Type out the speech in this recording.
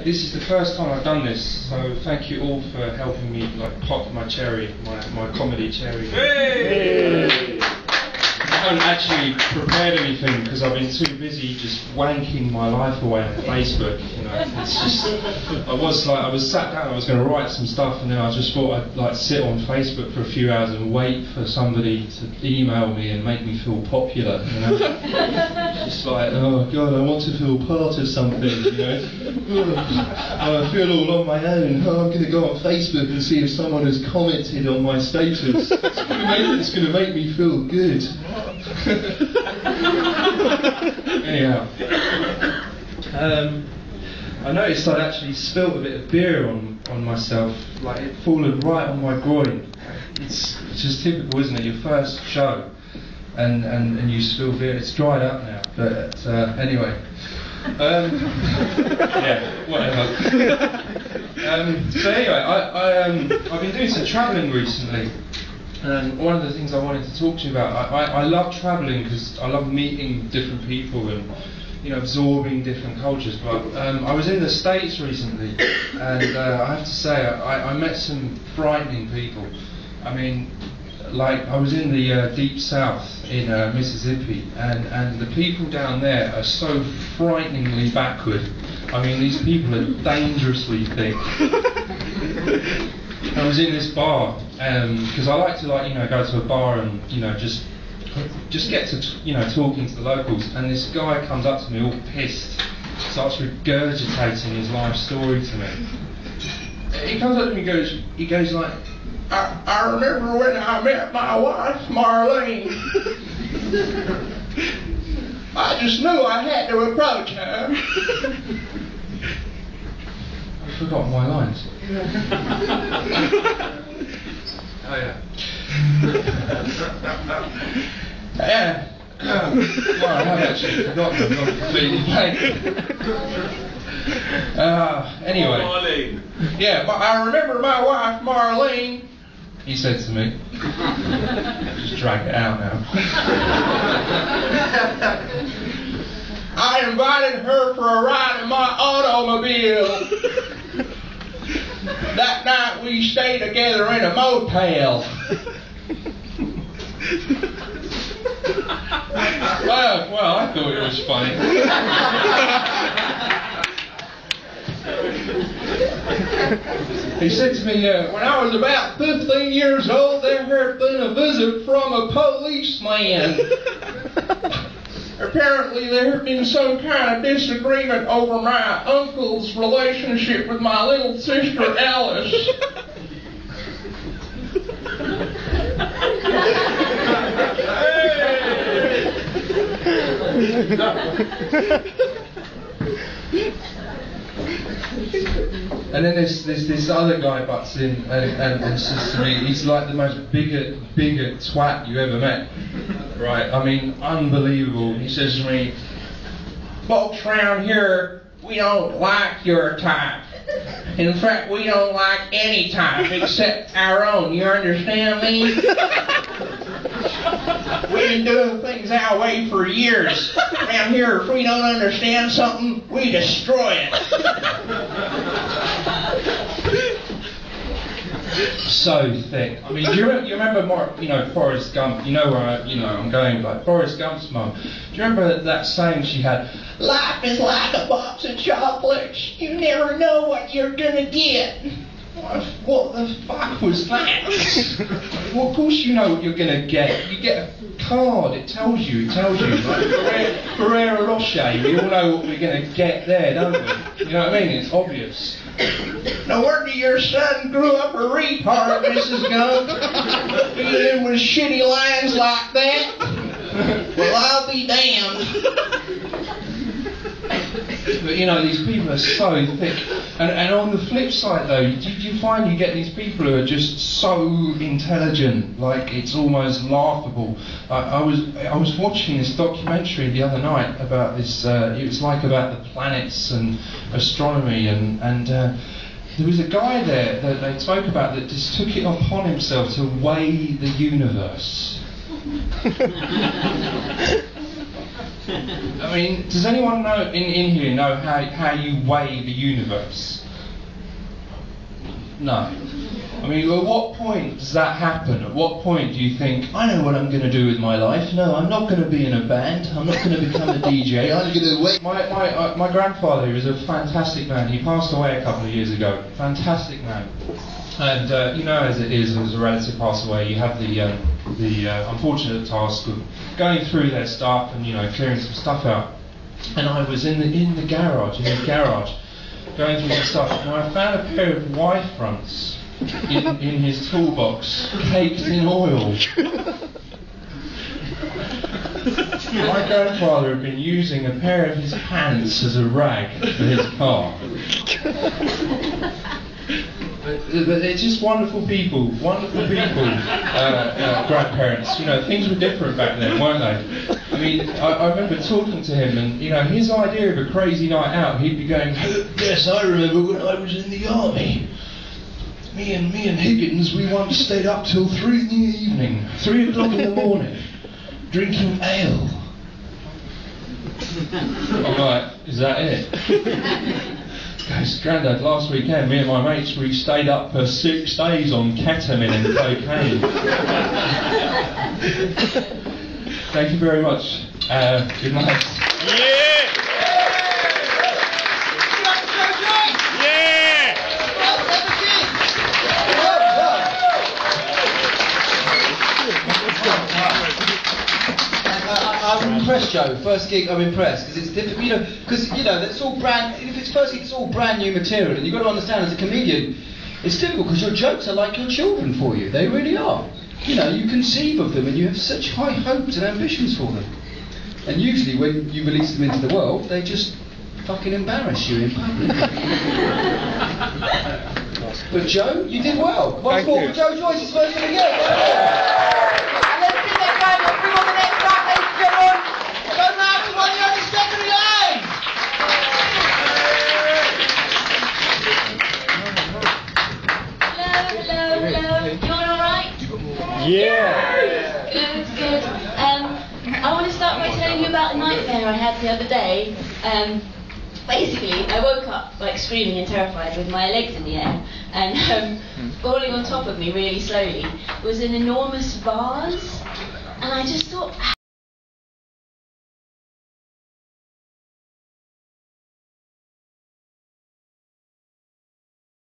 this is the first time I've done this, so thank you all for helping me like pop my cherry, my comedy cherry. Hey! I haven't actually prepared anything because I've been too busy just wanking my life away on Facebook. You know, it's just I was sat down, I was going to write some stuff, and then I just thought I'd like sit on Facebook for a few hours and wait for somebody to email me and make me feel popular. You know, just like, oh God, I want to feel part of something. You know, I feel all on my own. Oh, I'm going to go on Facebook and see if someone has commented on my status. It's going to make me feel good. Anyhow, I noticed I'd actually spilt a bit of beer on myself, like it fallen right on my groin. It's just typical, isn't it? Your first show, and you spill beer. It's dried up now, but anyway. Yeah, whatever. So anyway, I've been doing some travelling recently. And one of the things I wanted to talk to you about, I love travelling because I love meeting different people and, you know, absorbing different cultures. But I was in the States recently, and I have to say I met some frightening people. I mean, like I was in the deep south in Mississippi, and the people down there are so frighteningly backward. I mean, these people are dangerously thick. I was in this bar because I like to, like, you know, go to a bar and, you know, just get to, you know, talking to the locals. And this guy comes up to me all pissed, starts regurgitating his life story to me. He comes up to me and he goes like, I remember when I met my wife, Marlene. I just knew I had to approach her. I've forgotten my lines. Oh yeah. Yeah. Well, I have actually forgotten them, not completely blank. Anyway. Yeah, but I remember my wife, Marlene, he said to me. Just drag it out now. I invited her for a ride in my automobile. That night we stayed together in a motel. Well, I thought it was funny. He said to me, when I was about 15 years old, there had been a visit from a policeman. Apparently there had been some kind of disagreement over my uncle's relationship with my little sister Alice. And then this other guy butts in and says to me, he's like the most bigot twat you ever met. Right, I mean, unbelievable. He says to me, folks around here, we don't like your type. In fact, we don't like any type except our own. You understand me? We've been doing things our way for years. Around here, if we don't understand something, we destroy it. So thick. I mean, do you remember more, you know, Forrest Gump? You know where I'm going, like Forrest Gump's mum. Do you remember that saying she had? Life is like a box of chocolates. You never know what you're gonna get. What the fuck was that? Well, of course you know what you're gonna get. You get a card. It tells you. Like Ferrero Rocher. We all know what we're gonna get there, don't we? You know what I mean? It's obvious. No wonder your son grew up a retard, Mrs. Gump. Feeding with shitty lines like that. Well, I'll be damned. But you know, these people are so thick. And on the flip side though, do you find you get these people who are just so intelligent, like it's almost laughable. I was watching this documentary the other night about this, it was like about the planets and astronomy, and there was a guy there that they spoke about that just took it upon himself to weigh the universe. I mean, does anyone know in here know how you weigh the universe? No. I mean, at what point does that happen? At what point do you think, I know what I'm going to do with my life? No, I'm not going to be in a band. I'm not going to become a DJ. I'm going to wait. My grandfather, he was a fantastic man. He passed away a couple of years ago. Fantastic man. And you know, as it is, as a relative passes away, you have the unfortunate task of going through their stuff and, you know, clearing some stuff out. And I was in the garage, going through his stuff, and I found a pair of Y-fronts in his toolbox, caked in oil. My grandfather had been using a pair of his pants as a rag for his car. But they're just wonderful people, grandparents. You know, things were different back then, weren't they? I mean, I remember talking to him, and, you know, his idea of a crazy night out, he'd be going, yes, I remember when I was in the army. Me and Higgins, we once stayed up till 3 in the evening, 3 o'clock in the morning, drinking ale. I'm like, is that it? Goes, Grandad, last weekend, me and my mates, we stayed up for 6 days on ketamine and cocaine. Thank you very much. Good night. Yeah! Yeah! I'm impressed, Joe. First gig, I'm impressed because it's different. You know, because that's all brand. If it's first gig, it's all brand new material, and you've got to understand as a comedian, it's difficult because your jokes are like your children for you. They really are. You know, you conceive of them and you have such high hopes and ambitions for them. And usually, when you release them into the world, they just fucking embarrass you in public. But Joe, you did well. Once more for Joe Joyce's first gig again. And let's give that guy a bring on the next track, ladies and gentlemen. Go round to one of the only secondary lane. Hello. You all right? Yeah! Good. I want to start by telling you about a nightmare I had the other day. Basically, I woke up like screaming and terrified with my legs in the air, and falling on top of me really slowly was an enormous vase, and I just thought,